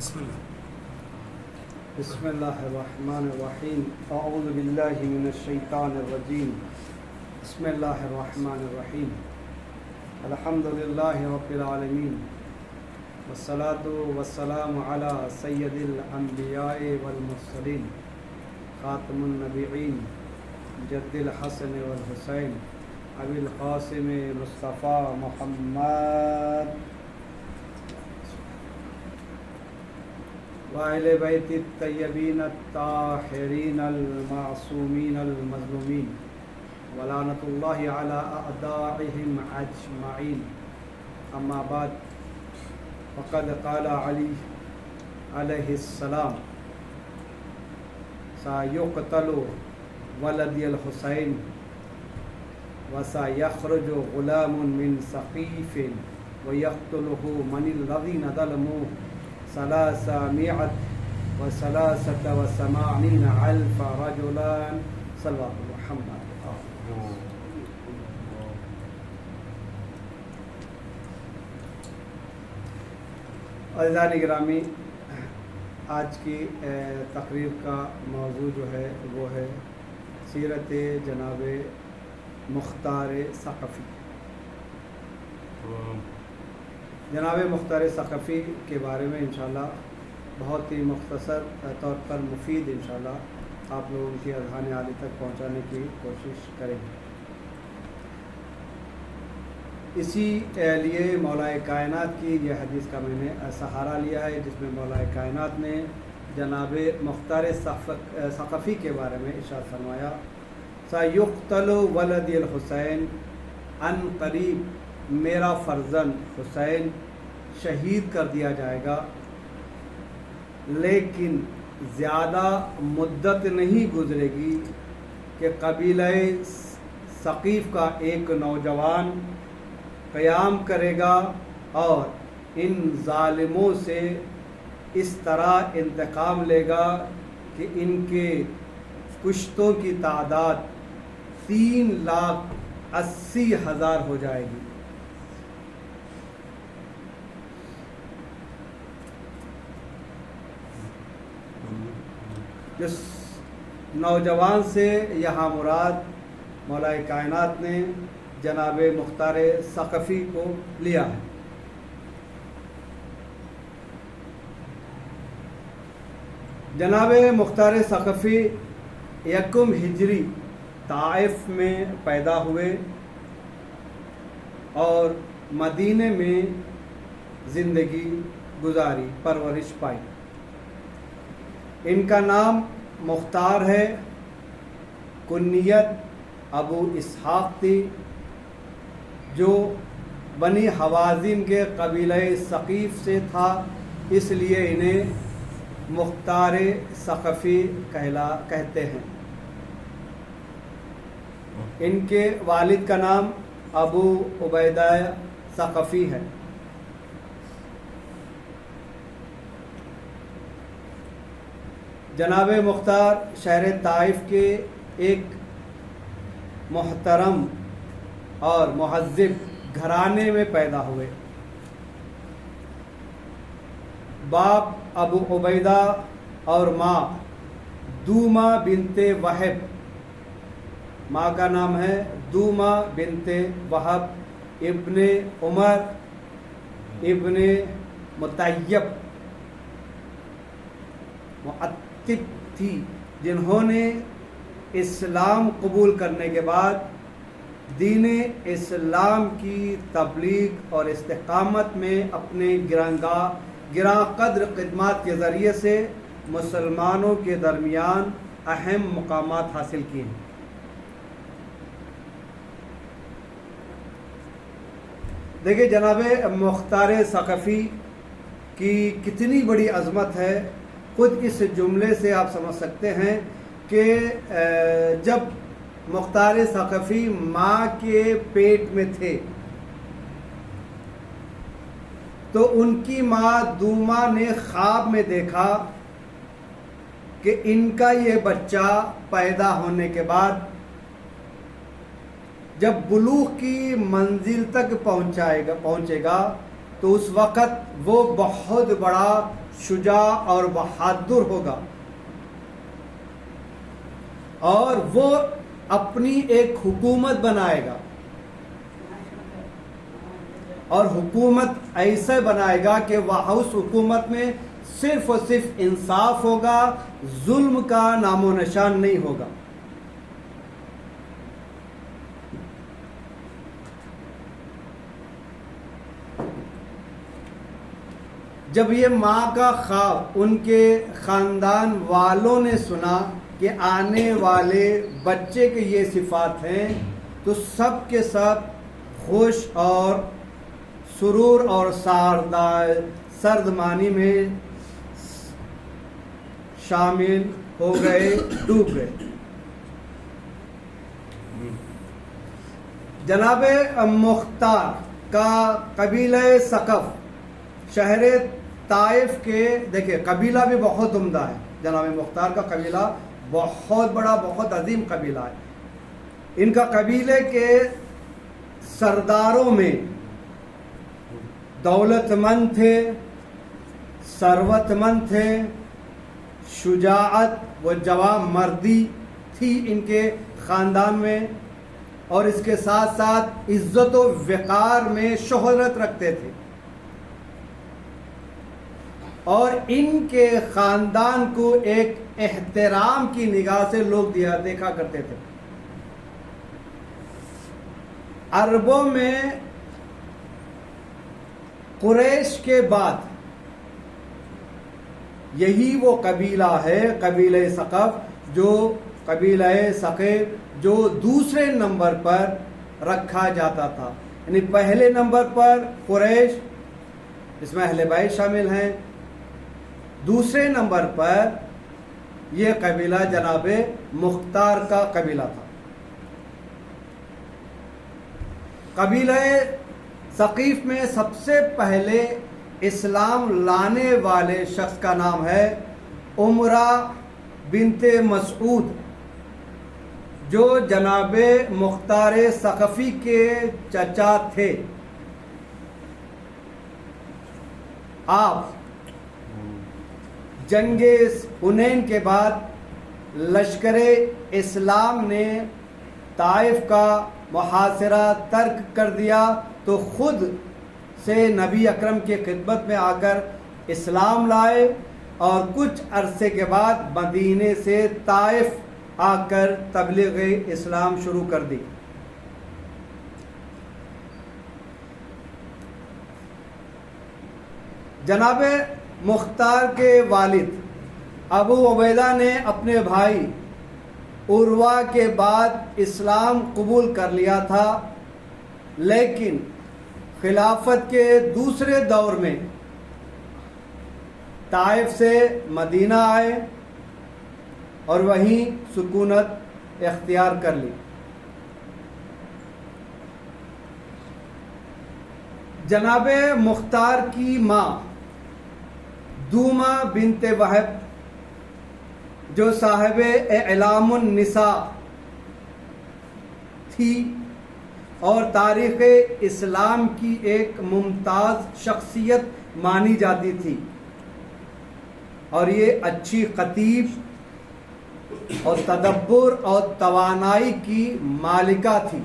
بسم اللہ الرحمن الرحیم اعوذ باللہ من الشیطان الرجیم بسم اللہ الرحمن الرحیم الحمد للہ رب العالمین والصلاة والسلام علی سید الانبیاء والمرسلین خاتم النبیین جد الحسن والحسین ابی القاسم مصطفیٰ محمد وأہل بیت الطیبین الطاہرین المعصومین المظلومین ولعنۃ اللہ علی اعدائہم اجمعین اما بعد فقد قال علی علیہ السلام سیقتل ولدی الحسین وسیخرج غلام من ثقیف ویقتلہ من الذین ظلموا 383,000 رجلا صلوات محمد. عزیزان گرامی، آج کی تقریر کا موضوع جو ہے وہ ہے سیرت جناب مختار ثقفی. جناب مختار ثقفی کے بارے میں انشاءاللہ بہت ہی مختصر طور پر مفید انشاءاللہ آپ لوگوں کی اذہان عالی تک پہنچانے کی کوشش کریں گے. اسی لیے مولا کائنات کی یہ حدیث کا میں نے سہارا لیا ہے، جس میں مولا کائنات نے جناب مختار ثقفی کے بارے میں ارشاد فرمایا سیقتل ولدی الحسین، ان قریب میرا فرزند حسین شہید کر دیا جائے گا، لیکن زیادہ مدت نہیں گزرے گی کہ قبیلہ ثقیف کا ایک نوجوان قیام کرے گا اور ان ظالموں سے اس طرح انتقام لے گا کہ ان کے کشتوں کی تعداد 3,80,000 ہو جائے گی. جس نوجوان سے یہاں مراد مولا کائنات نے جناب مختار ثقفی کو لیا ہے. جناب مختار ثقفی 1 ہجری طائف میں پیدا ہوئے اور مدینے میں زندگی گزاری، پرورش پائی. ان کا نام مختار ہے، کنیت ابو اسحاق تھی، جو بنی حوازن کے قبیلہ ثقیف سے تھا، اس لیے انہیں مختار ثقفی کہتے ہیں. ان کے والد کا نام ابو عبیدہ ثقفی ہے. جناب مختار شہر طائف کے ایک محترم اور مہذب گھرانے میں پیدا ہوئے. باپ ابو عبیدہ اور ماں دوما بنت وہب، ماں کا نام ہے دوما بنت وہب ابن عمر ابن مطیب تھی، جنہوں نے اسلام قبول کرنے کے بعد دین اسلام کی تبلیغ اور استقامت میں اپنے گراں قدر خدمات کے ذریعے سے مسلمانوں کے درمیان اہم مقامات حاصل کیے ہیں. دیکھیں جناب مختار ثقفی کی کتنی بڑی عظمت ہے، خود اس جملے سے آپ سمجھ سکتے ہیں کہ جب مختار ثقفی ماں کے پیٹ میں تھے تو ان کی ماں دوما نے خواب میں دیکھا کہ ان کا یہ بچہ پیدا ہونے کے بعد جب بلوغ کی منزل تک پہنچے گا تو اس وقت وہ بہت بڑا شجاع اور بہادر ہوگا، اور وہ اپنی ایک حکومت بنائے گا، اور حکومت ایسے بنائے گا کہ وہ اس حکومت میں صرف اور صرف انصاف ہوگا، ظلم کا نام و نشان نہیں ہوگا۔ جب یہ ماں کا خواب ان کے خاندان والوں نے سنا کہ آنے والے بچے کے یہ صفات ہیں، تو سب کے سب خوش اور سرور اور سردمانی میں شامل ہو گئے، ڈوب گئے۔ جناب مختار کا قبیلہ ثقف شہر طائف کے، دیکھیں قبیلہ بھی بہت عمدہ ہے، جناب مختار کا قبیلہ بہت بڑا، بہت عظیم قبیلہ ہے۔ ان کا قبیلے کے سرداروں میں دولت مند تھے، ثروت مند تھے، شجاعت و جوان مردی تھی ان کے خاندان میں، اور اس کے ساتھ ساتھ عزت و وقار میں شہرت رکھتے تھے، اور ان کے خاندان کو ایک احترام کی نگاہ سے لوگ دیکھا کرتے تھے۔ عربوں میں قریش کے بعد یہی وہ قبیلہ ہے، قبیلہ ثقف، جو قبیلہ ثقیف جو دوسرے نمبر پر رکھا جاتا تھا، یعنی پہلے نمبر پر قریش، اس میں اہل بیت شامل ہیں، دوسرے نمبر پر یہ قبیلہ جناب مختار کا قبیلہ تھا۔ قبیلہ ثقیف میں سب سے پہلے اسلام لانے والے شخص کا نام ہے عمرہ بنت مسعود، جو جناب مختار ثقفی کے چچا تھے۔ آپ جنگ حنین کے بعد لشکر اسلام نے طائف کا محاصرہ ترک کر دیا، تو خود سے نبی اکرم کی خدمت میں آ کر اسلام لائے، اور کچھ عرصے کے بعد مدینے سے طائف آ کر تبلیغ اسلام شروع کر دی۔ جناب مختار کے والد ابو عبیدہ نے اپنے بھائی عروہ کے بعد اسلام قبول کر لیا تھا، لیکن خلافت کے دوسرے دور میں طائف سے مدینہ آئے اور وہیں سکونت اختیار کر لی۔ جناب مختار کی ماں دوما بنت وہب، جو صاحب اعلام النساء تھی اور تاریخ اسلام کی ایک ممتاز شخصیت مانی جاتی تھی، اور یہ اچھی خطیب اور تدبر اور توانائی کی مالکہ تھی،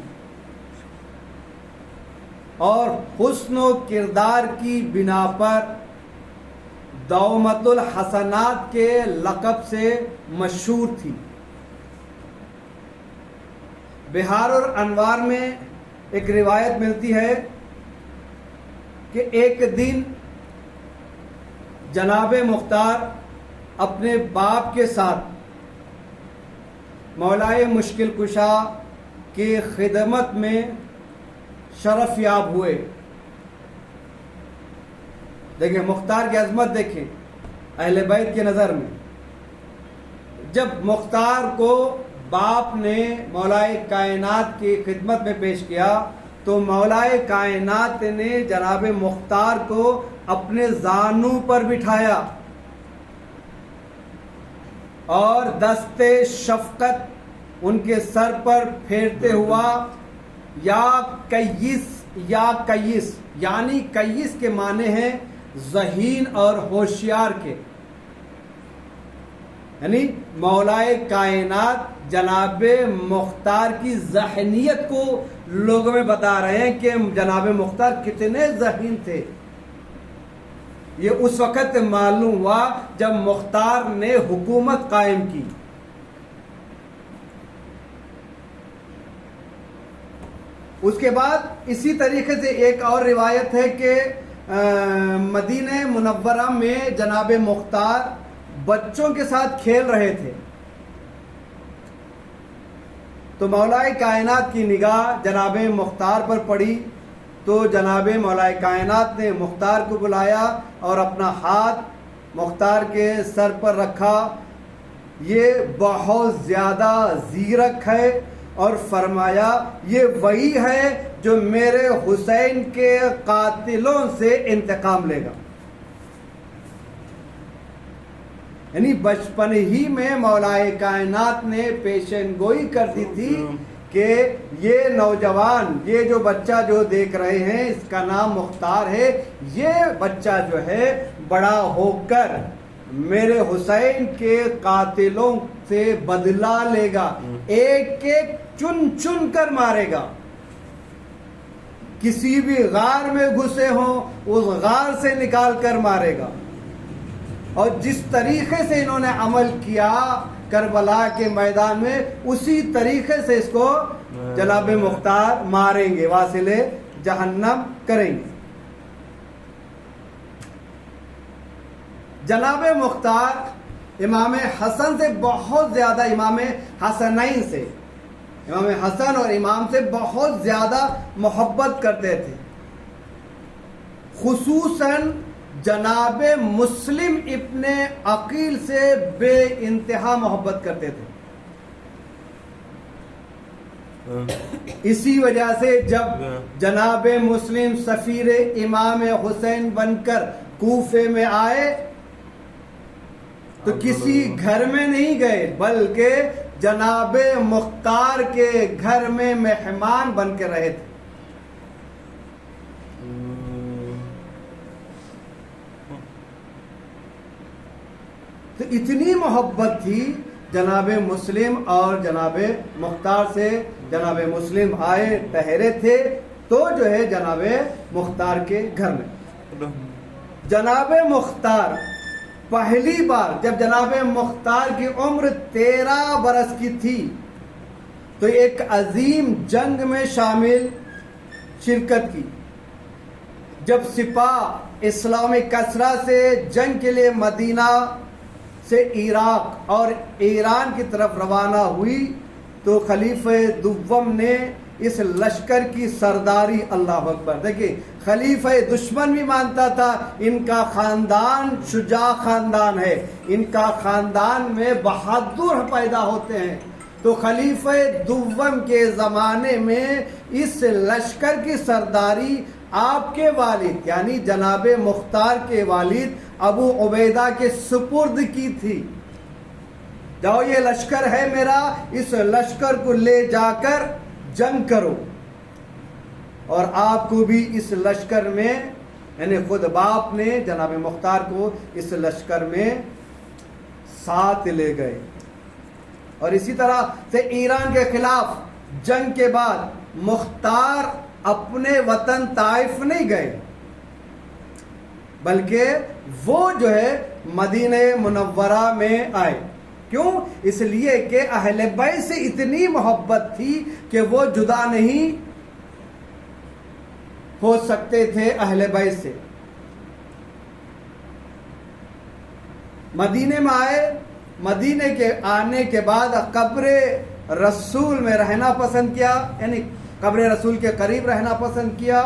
اور حسن و کردار کی بنا پر دومت الحسنات کے لقب سے مشہور تھی۔ بہار اور انوار میں ایک روایت ملتی ہے کہ ایک دن جناب مختار اپنے باپ کے ساتھ مولائے مشکل کشا کی خدمت میں شرف یاب ہوئے۔ دیکھیں مختار کی عظمت، دیکھیں اہل بیت کی نظر میں، جب مختار کو باپ نے مولائے کائنات کی خدمت میں پیش کیا، تو مولائے کائنات نے جناب مختار کو اپنے زانوں پر بٹھایا اور دست شفقت ان کے سر پر پھیرتے ہوا، یا کیس، یا کیس، یعنی کیس کے معنی ہیں ذہین اور ہوشیار کے، یعنی مولائے کائنات جناب مختار کی ذہنیت کو لوگوں میں بتا رہے ہیں کہ جناب مختار کتنے ذہین تھے۔ یہ اس وقت معلوم ہوا جب مختار نے حکومت قائم کی۔ اس کے بعد اسی طریقے سے ایک اور روایت ہے کہ مدینہ منورہ میں جناب مختار بچوں کے ساتھ کھیل رہے تھے، تو مولائے کائنات کی نگاہ جناب مختار پر پڑی، تو جناب مولائے کائنات نے مختار کو بلایا اور اپنا ہاتھ مختار کے سر پر رکھا، یہ بہت زیادہ زیرک ہے، اور فرمایا یہ وہی ہے جو میرے حسین کے قاتلوں سے انتقام لے گا۔ یعنی بچپن ہی میں مولائے کائنات نے پیشن گوئی کر دی تھی کہ یہ نوجوان، یہ جو بچہ جو دیکھ رہے ہیں اس کا نام مختار ہے، یہ بچہ جو ہے بڑا ہو کر میرے حسین کے قاتلوں سے بدلہ لے گا، ایک ایک چن چن کر مارے گا، کسی بھی غار میں گھسے ہوں اس غار سے نکال کر مارے گا۔ اور جس طریقے سے انہوں نے عمل کیا کربلا کے میدان میں، اسی طریقے سے اس کو جناب مختار ماریں گے، واصل جہنم کریں گے۔ جناب مختار امام حسن سے بہت زیادہ، امام حسنین سے، امام حسن اور امام سے بہت زیادہ محبت کرتے تھے، خصوصاً جناب مسلم ابن عقیل سے بے انتہا محبت کرتے تھے۔ اسی وجہ سے جب جناب مسلم سفیر امام حسین بن کر کوفے میں آئے تو کسی گھر میں نہیں گئے، بلکہ جناب مختار کے گھر میں مہمان بن کے رہے تھے۔ تو اتنی محبت تھی جناب مسلم اور جناب مختار سے۔ جناب مسلم آئے ٹھہرے تھے تو جو ہے جناب مختار کے گھر میں، جناب مختار پہلی بار جب جناب مختار کی عمر 13 برس کی تھی تو ایک عظیم جنگ میں شرکت کی۔ جب سپاہ اسلامی کسرا سے جنگ کے لیے مدینہ سے عراق اور ایران کی طرف روانہ ہوئی تو خلیفہ دوم نے اس لشکر کی سرداری، اللہ اکبر، دیکھیں خلیفہ دشمن بھی مانتا تھا ان کا خاندان شجاع خاندان ہے، ان کا خاندان میں بہادر پیدا ہوتے ہیں، تو خلیفہ دوم کے زمانے میں اس لشکر کی سرداری آپ کے والد یعنی جناب مختار کے والد ابو عبیدہ کے سپرد کی تھی۔ جاؤ یہ لشکر ہے میرا، اس لشکر کو لے جا کر جنگ کرو، اور آپ کو بھی اس لشکر میں، یعنی خود باپ نے جناب مختار کو اس لشکر میں ساتھ لے گئے۔ اور اسی طرح سے ایران کے خلاف جنگ کے بعد مختار اپنے وطن طائف نہیں گئے، بلکہ وہ جو ہے مدینہ منورہ میں آئے۔ کیوں؟ اس لیے کہ اہل بیت سے اتنی محبت تھی کہ وہ جدا نہیں ہو سکتے تھے اہل بیت سے۔ مدینے میں آئے، مدینے کے آنے کے بعد قبر رسول میں رہنا پسند کیا، یعنی قبر رسول کے قریب رہنا پسند کیا،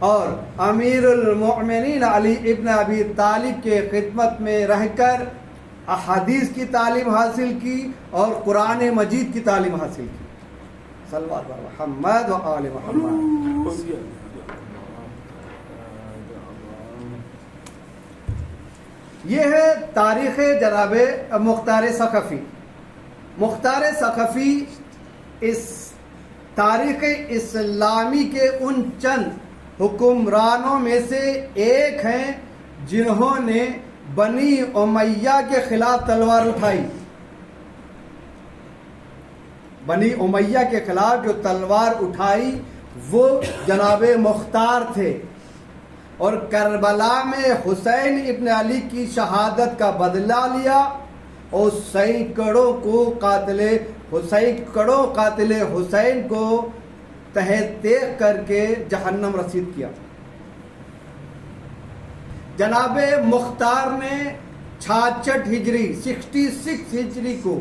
اور امیر المؤمنین علی ابن ابی طالب کے خدمت میں رہ کر احادیث کی تعلیم حاصل کی اور قرآن مجید کی تعلیم حاصل کی۔ صلوات محمد و آل محمد۔ یہ ہے تاریخ جناب مختار ثقفی۔ مختار ثقفی اس تاریخ اسلامی کے ان چند حکمرانوں میں سے ایک ہیں جنہوں نے بنی امیہ کے خلاف تلوار اٹھائی. بنی امیہ کے خلاف جو تلوار اٹھائی وہ جناب مختار تھے، اور کربلا میں حسین ابن علی کی شہادت کا بدلہ لیا اور سینکڑوں قاتل حسین کو تہ تیغ کر کے جہنم رسید کیا. جناب مختار نے 66 ہجری کو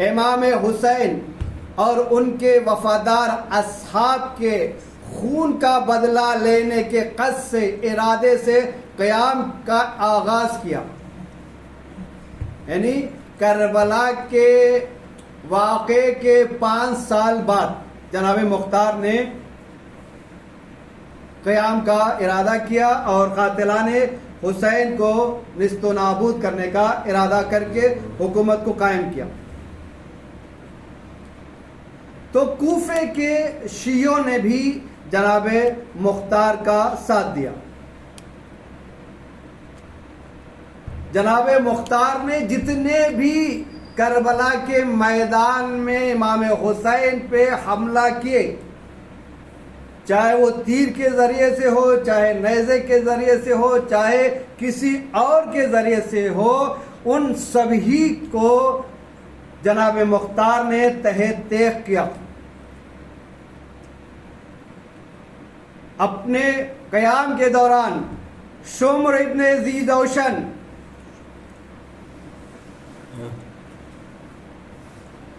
امام حسین اور ان کے وفادار اصحاب کے خون کا بدلہ لینے کے قصد سے، ارادے سے قیام کا آغاز کیا. یعنی کربلا کے واقعے کے 5 سال بعد جناب مختار نے قیام کا ارادہ کیا اور قاتلان حسین کو نیست و نابود کرنے کا ارادہ کر کے حکومت کو قائم کیا. تو کوفے کے شیعوں نے بھی جناب مختار کا ساتھ دیا. جناب مختار نے جتنے بھی کربلا کے میدان میں امام حسین پہ حملہ کیے، چاہے وہ تیر کے ذریعے سے ہو، چاہے نیزے کے ذریعے سے ہو، چاہے کسی اور کے ذریعے سے ہو، ان سبھی کو جناب مختار نے تہ تیغ کیا. اپنے قیام کے دوران شمر ابن ذی دوشن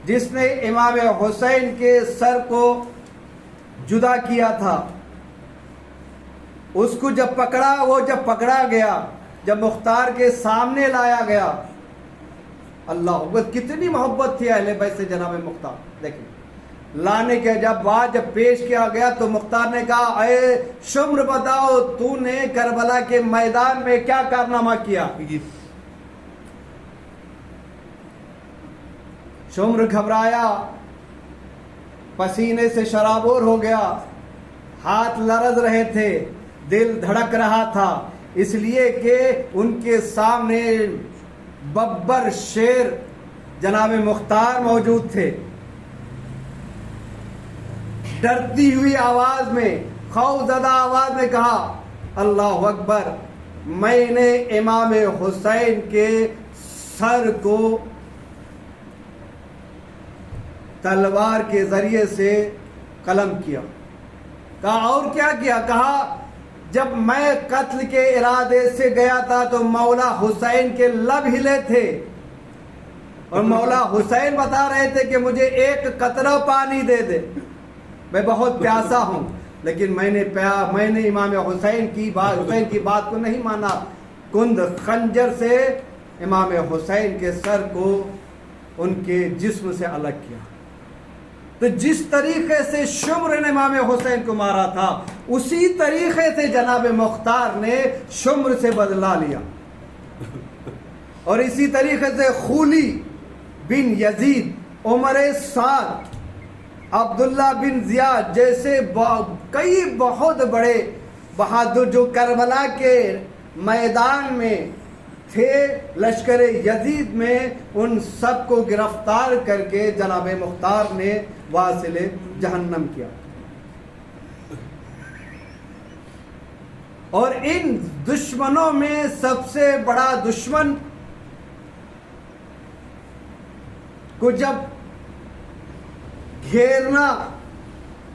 جس نے امام حسین کے سر کو جدا کیا تھا، اس کو جب پکڑا گیا، جب مختار کے سامنے لایا گیا، اللہ اکبر، کتنی محبت تھی اہل بیت سے جناب مختار. دیکھیں، لانے کے جب پیش کیا گیا تو مختار نے کہا، اے شمر بتاؤ تو نے کربلا کے میدان میں کیا کارنامہ کیا. شمر گھبرایا، پسینے سے شرابور ہو گیا، ہاتھ لرز رہے تھے، دل دھڑک رہا تھا، اس لیے کہ ان کے سامنے ببر شیر جناب مختار موجود تھے. ڈرتی ہوئی آواز میں، خوف زدہ آواز میں کہا، اللہ اکبر، میں نے امام حسین کے سر کو تلوار کے ذریعے سے قلم کیا. کہا اور کیا کیا؟ کہا جب میں قتل کے ارادے سے گیا تھا تو مولا حسین کے لب ہلے تھے اور مولا حسین بتا رہے تھے کہ مجھے ایک قطرہ پانی دے دے، میں بہت پیاسا ہوں، لیکن میں نے امام حسین کی بات کو نہیں مانا. کند خنجر سے امام حسین کے سر کو ان کے جسم سے الگ کیا. تو جس طریقے سے شمر نے امام حسین کو مارا تھا، اسی طریقے سے جناب مختار نے شمر سے بدلہ لیا. اور اسی طریقے سے خولی بن یزید، عمر سعد، عبداللہ بن زیاد جیسے کئی بہت بڑے بہادر جو کربلا کے میدان میں تھے، لشکر یزید میں، ان سب کو گرفتار کر کے جناب مختار نے واصل جہنم کیا. اور ان دشمنوں میں سب سے بڑا دشمن کو جب گھیرنا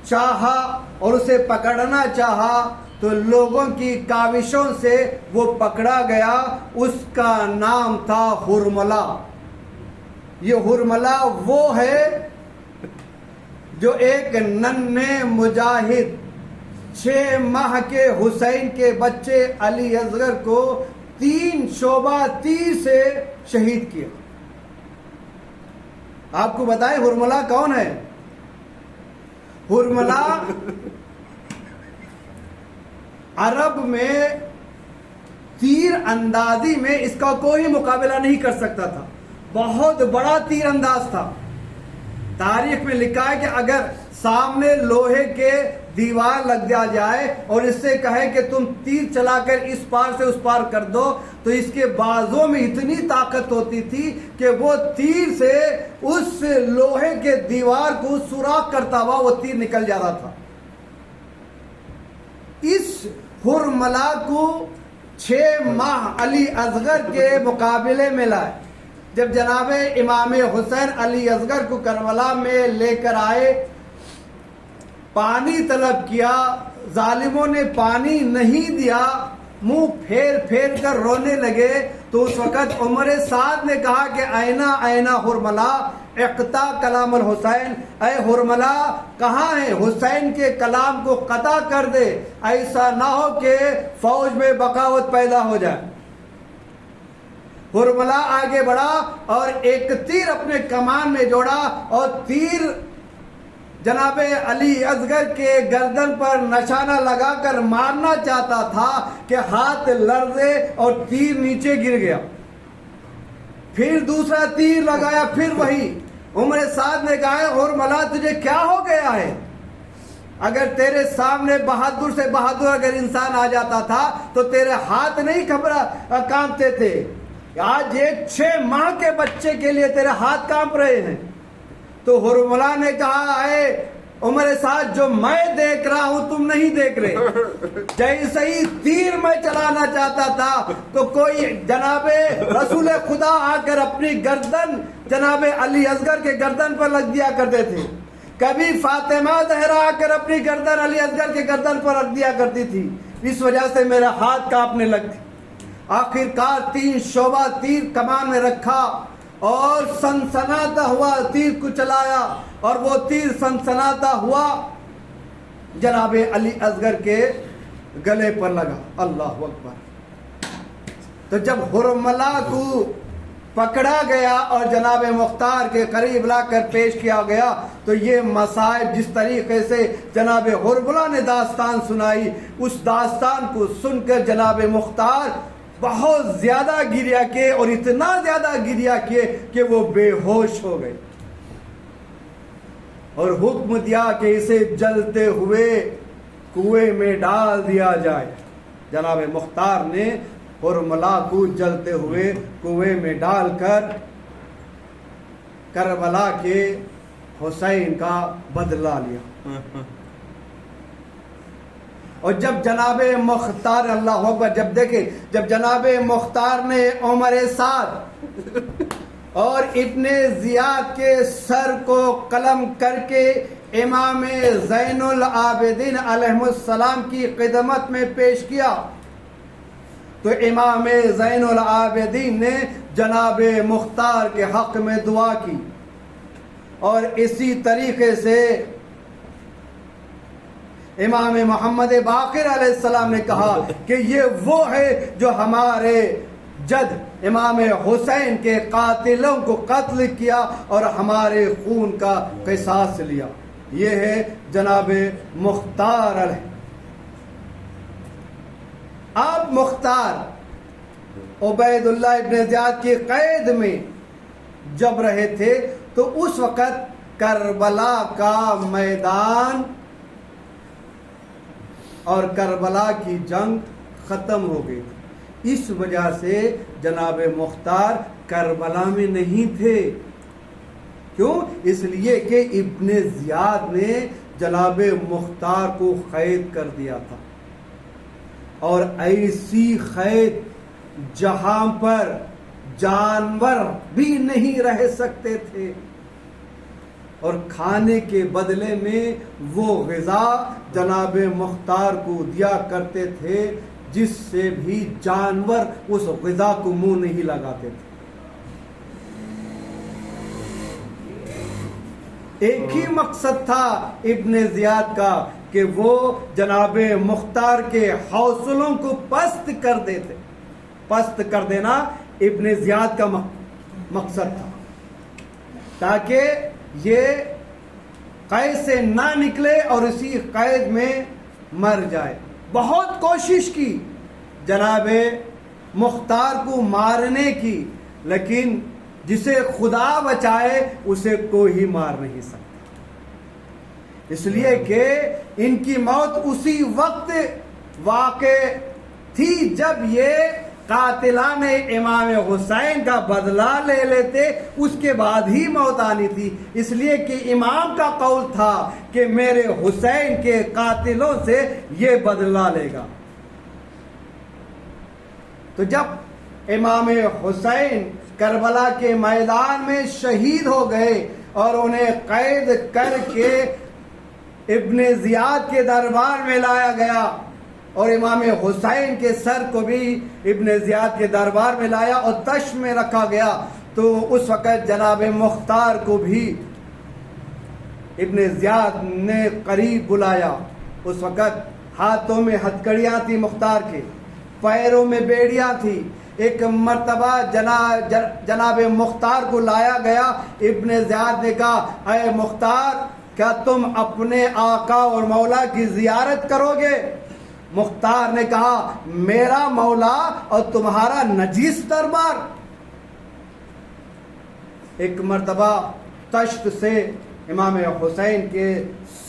چاہا اور اسے پکڑنا چاہا تو لوگوں کی کاوشوں سے وہ پکڑا گیا. اس کا نام تھا ہرملہ. یہ ہرملہ وہ ہے جو ایک ننھے مجاہد 6 ماہ کے حسین کے بچے علی اصغر کو 3 شعبہ تیر سے شہید کیا. آپ کو بتائیں ہرملہ کون ہے؟ ہرملہ عرب میں تیر اندازی میں اس کا کوئی مقابلہ نہیں کر سکتا تھا. بہت بڑا تیر انداز تھا. تاریخ میں لکھا ہے کہ اگر سامنے لوہے کے دیوار لگ دیا جائے اور اس سے کہے کہ تم تیر چلا کر اس پار سے اس پار کر دو، تو اس کے بازوں میں اتنی طاقت ہوتی تھی کہ وہ تیر سے اس لوہے کے دیوار کو سوراخ کرتا ہوا وہ تیر نکل جاتا تھا۔ اس حرملہ کو 6 ماہ علی اصغر کے مقابلے میں لائے۔ جب جناب امام حسین علی اصغر کو کربلا میں لے کر آئے، پانی طلب کیا، ظالموں نے پانی نہیں دیا، منہ پھیر پھیر کر رونے لگے، تو اس وقت عمر سعد نے کہا کہ اینا اینا حرملہ اقطع کلام الحسین، اے حرملہ کہاں ہے؟ حسین کے کلام کو قطع کر دے، ایسا نہ ہو کہ فوج میں بغاوت پیدا ہو جائے۔ حرملہ آگے بڑھا اور ایک تیر اپنے کمان میں جوڑا اور تیر جناب علی اصغر کے گردن پر نشانہ لگا کر مارنا چاہتا تھا کہ ہاتھ لرزے اور تیر نیچے گر گیا۔ پھر دوسرا تیر لگایا، پھر وہی۔ عمر سعد نے کہا حرملہ تجھے کیا ہو گیا ہے؟ اگر تیرے سامنے بہادر سے بہادر اگر انسان آ جاتا تھا تو تیرے ہاتھ نہیں کانپتے تھے، آج ایک 6 ماہ کے بچے کے لیے تیرے ہاتھ کانپ رہے ہیں۔ تو حرملہ نے کہا اے عمر سعد جو میں دیکھ رہا ہوں تم نہیں دیکھ رہے۔ جیسے ہی تیر میں چلانا چاہتا تھا تو کوئی جناب رسول خدا آ کر اپنی گردن جناب علی اصغر کے گردن پر لگ دیا کرتے تھے، کبھی فاطمہ زہرا آ کر اپنی گردن علی اصغر کے گردن پر رکھ دیا کرتی تھی، اس وجہ سے میرا ہاتھ کانپنے لگتی۔ آخر کار 3 شعبہ تیر کمان میں رکھا اور سنسناتا ہوا تیر کو چلایا، اور وہ تیر سنسناتا ہوا جناب علی اصغر کے گلے پر لگا۔ اللہ اکبر۔ تو جب حرملہ کو پکڑا گیا اور جناب مختار کے قریب لا کر پیش کیا گیا تو یہ مصائب جس طریقے سے جناب حرملہ نے داستان سنائی، اس داستان کو سن کر جناب مختار بہت زیادہ گریہ کیے، اور اتنا زیادہ گریہ کیے کہ وہ بے ہوش ہو گئے، اور حکم دیا کہ اسے جلتے ہوئے کنویں میں ڈال دیا جائے۔ جناب مختار نے حرملہ کو جلتے ہوئے کنویں میں ڈال کر کربلا کے حسین کا بدلہ لیا۔ اور جب جناب مختار، اللہ اکبر، جب دیکھیں جب جناب مختار نے عمر سعد اور ابن زیاد کے سر کو قلم کر کے امام زین العابدین علیہ السلام کی خدمت میں پیش کیا تو امام زین العابدین نے جناب مختار کے حق میں دعا کی، اور اسی طریقے سے امام محمد باقر علیہ السلام نے کہا کہ یہ وہ ہے جو ہمارے جد امام حسین کے قاتلوں کو قتل کیا اور ہمارے خون کا قصاص لیا۔ یہ ہے جناب مختار علیہ۔ اب مختار عبید اللہ ابن زیاد کی قید میں جب رہے تھے تو اس وقت کربلا کا میدان اور کربلا کی جنگ ختم ہو گئی تھی، اس وجہ سے جناب مختار کربلا میں نہیں تھے۔ کیوں؟ اس لیے کہ ابن زیاد نے جناب مختار کو قید کر دیا تھا، اور ایسی قید جہاں پر جانور بھی نہیں رہ سکتے تھے، اور کھانے کے بدلے میں وہ غذا جناب مختار کو دیا کرتے تھے جس سے بھی جانور اس غذا کو منہ نہیں لگاتے تھے۔ ایک ہی مقصد تھا ابن زیاد کا کہ وہ جناب مختار کے حوصلوں کو پست کر دیتے۔ پست کر دینا ابن زیاد کا مقصد تھا، تاکہ یہ قید سے نہ نکلے اور اسی قید میں مر جائے۔ بہت کوشش کی جناب مختار کو مارنے کی، لیکن جسے خدا بچائے اسے کوئی مار نہیں سکتا۔ اس لیے کہ ان کی موت اسی وقت واقع تھی جب یہ قاتلان امام حسین کا بدلہ لے لیتے، اس کے بعد ہی موت آنی تھی، اس لیے کہ امام کا قول تھا کہ میرے حسین کے قاتلوں سے یہ بدلہ لے گا۔ تو جب امام حسین کربلا کے میدان میں شہید ہو گئے اور انہیں قید کر کے ابن زیاد کے دربار میں لایا گیا، اور امام حسین کے سر کو بھی ابن زیاد کے دربار میں لایا اور تش میں رکھا گیا، تو اس وقت جناب مختار کو بھی ابن زیاد نے قریب بلایا۔ اس وقت ہاتھوں میں ہتھکڑیاں تھی مختار کے، پیروں میں بیڑیاں تھی۔ ایک مرتبہ جناب مختار کو لایا گیا، ابن زیاد نے کہا اے مختار، کیا تم اپنے آقا اور مولا کی زیارت کرو گے؟ مختار نے کہا میرا مولا اور تمہارا نجیس دربار۔ ایک مرتبہ تشت سے امام حسین کے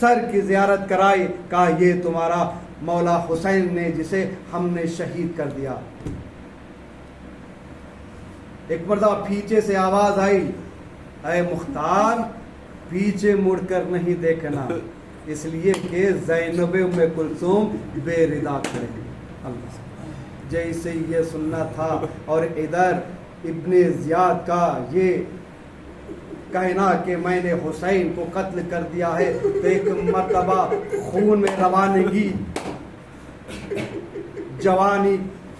سر کی زیارت کرائی، کہا یہ تمہارا مولا حسین نے جسے ہم نے شہید کر دیا۔ ایک مرتبہ پیچھے سے آواز آئی اے مختار، پیچھے مڑ کر نہیں دیکھنا، اس لیے کہ زینب ام کلثوم بے ردا کھڑے ہیں۔ اللہ، جیسے یہ سننا تھا اور ادھر ابن زیاد کا یہ کہنا کہ میں نے حسین کو قتل کر دیا ہے، تو ایک مرتبہ خون میں روانگی، جوانی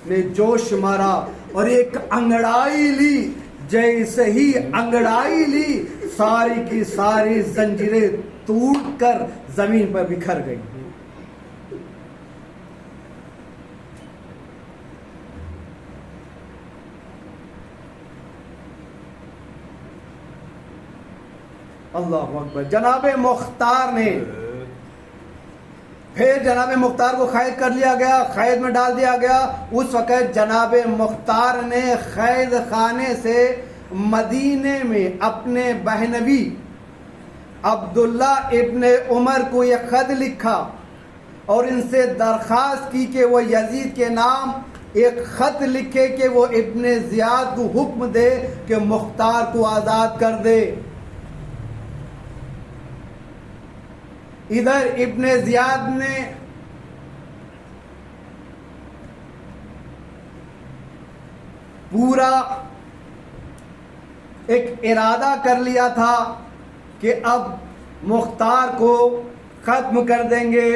نے جوش مارا اور ایک انگڑائی لی۔ جیسے ہی انگڑائی لی، ساری کی ساری زنجیریں ٹوٹ کر زمین پر بکھر گئی۔ اللہ اکبر۔ جناب مختار نے پھر جناب مختار کو قید کر لیا گیا، قید میں ڈال دیا گیا۔ اس وقت جناب مختار نے قید خانے سے مدینے میں اپنے بہنوی عبداللہ ابن عمر کو یہ خط لکھا اور ان سے درخواست کی کہ وہ یزید کے نام ایک خط لکھے کہ وہ ابن زیاد کو حکم دے کہ مختار کو آزاد کر دے۔ ادھر ابن زیاد نے پورا ایک ارادہ کر لیا تھا کہ اب مختار کو ختم کر دیں گے،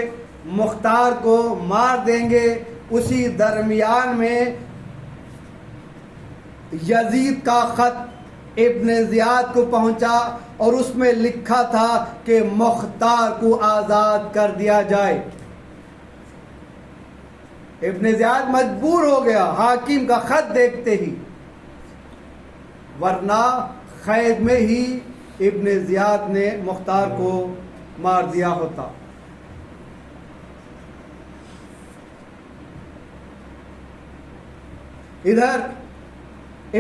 مختار کو مار دیں گے۔ اسی درمیان میں یزید کا خط ابن زیاد کو پہنچا اور اس میں لکھا تھا کہ مختار کو آزاد کر دیا جائے۔ ابن زیاد مجبور ہو گیا حاکم کا خط دیکھتے ہی، ورنہ قید میں ہی ابن زیاد نے مختار کو مار دیا ہوتا۔ ادھر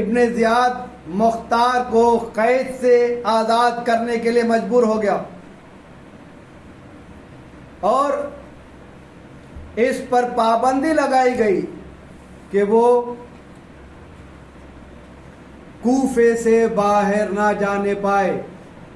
ابن زیاد مختار کو قید سے آزاد کرنے کے لیے مجبور ہو گیا اور اس پر پابندی لگائی گئی کہ وہ کوفے سے باہر نہ جانے پائے،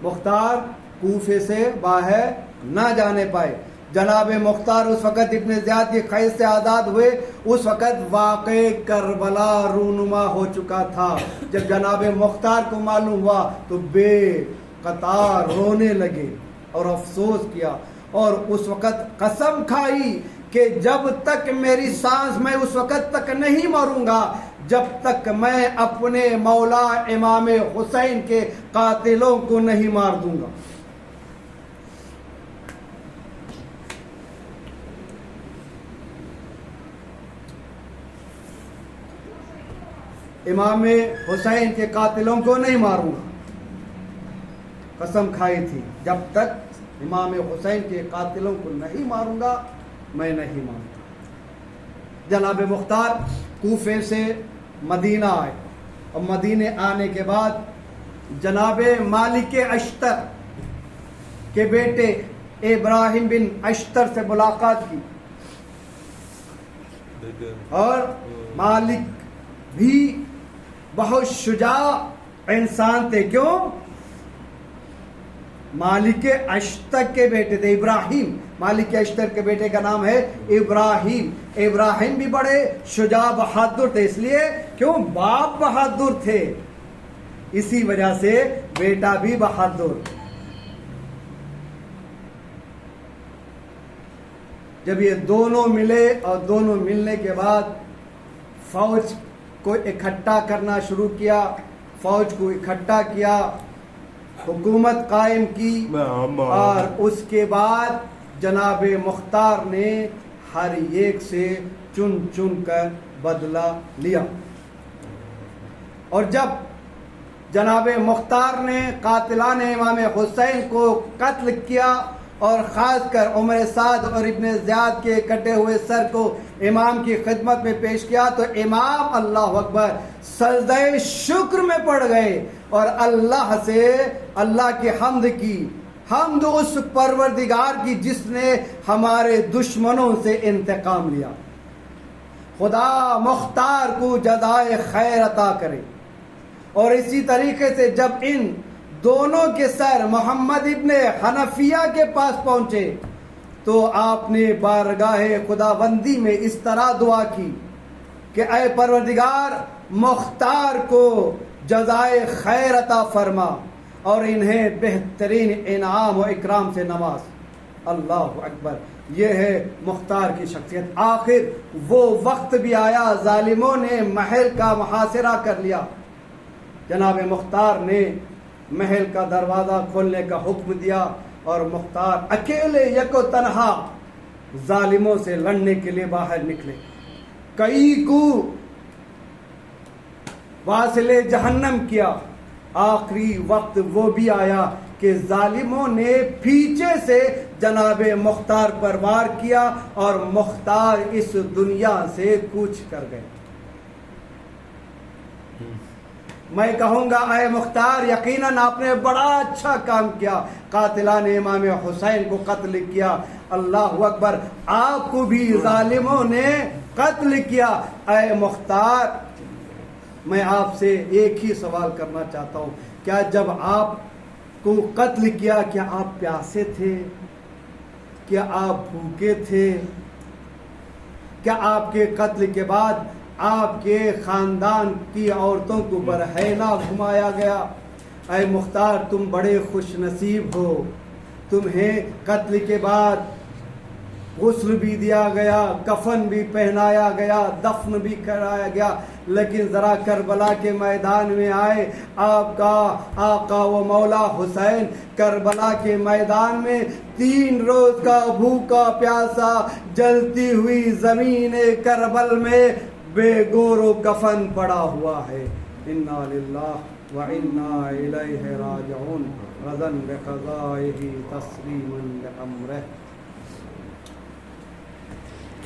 مختار کوفے سے باہر نہ جانے پائے۔ جناب مختار اس وقت ابن زیاد کی قید سے آزاد ہوئے، اس وقت واقع کربلا رونما ہو چکا تھا۔ جب جناب مختار کو معلوم ہوا تو بے قطار رونے لگے اور افسوس کیا، اور اس وقت قسم کھائی کہ جب تک میری سانس میں اس وقت تک نہیں مروں گا جب تک میں اپنے مولا امام حسین کے قاتلوں کو نہیں مار دوں گا۔ امام حسین کے قاتلوں کو نہیں ماروں گا، قسم کھائی تھی جب تک امام حسین کے قاتلوں کو نہیں ماروں گا میں نہیں مانتا۔ جناب مختار کوفے سے مدینہ آئے اور مدینے آنے کے بعد جناب مالک اشتر کے بیٹے ابراہیم بن اشتر سے ملاقات کی، اور مالک بھی بہت شجاع انسان تھے. کیوں؟ مالک اشتر کے بیٹے تھے ابراہیم، مالک اشتر کے بیٹے کا نام ہے ابراہیم. ابراہیم بھی بڑے شجاع بہادر تھے، اس لیے کیوں؟ باپ بہادر تھے، اسی وجہ سے بیٹا بھی بہادر. جب یہ دونوں ملے اور دونوں ملنے کے بعد فوج کو اکٹھا کرنا شروع کیا، فوج کو اکٹھا کیا، حکومت قائم کی، اور اس کے بعد جناب مختار نے ہر ایک سے چن چن کر بدلہ لیا. اور جب جناب مختار نے قاتلان امام حسین کو قتل کیا اور خاص کر عمر سعد اور ابن زیاد کے کٹے ہوئے سر کو امام کی خدمت میں پیش کیا، تو امام اللہ اکبر سجدہ شکر میں پڑ گئے اور اللہ سے اللہ کی حمد کی، حمد اس پروردگار کی جس نے ہمارے دشمنوں سے انتقام لیا. خدا مختار کو جزائے خیر عطا کرے. اور اسی طریقے سے جب ان دونوں کے سر محمد ابن حنفیہ کے پاس پہنچے تو آپ نے بارگاہ خداوندی میں اس طرح دعا کی کہ اے پروردگار مختار کو جزائے خیر عطا فرما اور انہیں بہترین انعام و اکرام سے نواز. اللہ اکبر، یہ ہے مختار کی شخصیت. آخر وہ وقت بھی آیا، ظالموں نے محل کا محاصرہ کر لیا. جناب مختار نے محل کا دروازہ کھولنے کا حکم دیا اور مختار اکیلے یکو تنہا ظالموں سے لڑنے کے لیے باہر نکلے. کئی کو واصل جہنم کیا. آخری وقت وہ بھی آیا کہ ظالموں نے پیچھے سے جناب مختار پر وار کیا اور مختار اس دنیا سے کوچ کر گئے. میں کہوں گا اے مختار، یقیناً آپ نے بڑا اچھا کام کیا، قاتلان امام حسین کو قتل کیا. اللہ اکبر، آپ کو بھی ظالموں نے قتل کیا. اے مختار، میں آپ سے ایک ہی سوال کرنا چاہتا ہوں، کیا جب آپ کو قتل کیا کیا آپ پیاسے تھے؟ کیا آپ بھوکے تھے؟ کیا آپ کے قتل کے بعد آپ کے خاندان کی عورتوں کو برہنہ گھمایا گیا؟ اے مختار، تم بڑے خوش نصیب ہو، تمہیں قتل کے بعد غسل بھی دیا گیا، کفن بھی پہنایا گیا، دفن بھی کرایا گیا. لیکن ذرا کربلا کے میدان میں آئے، آپ کا آقا و مولا حسین کربلا کے میدان میں 3 روز کا بھوکا پیاسا جلتی ہوئی زمین کربل میں بے گور و کفن پڑا ہوا ہے. انا للہ و انا الیہ راجعون، رضا بقضائہ تسلیما بامرہ.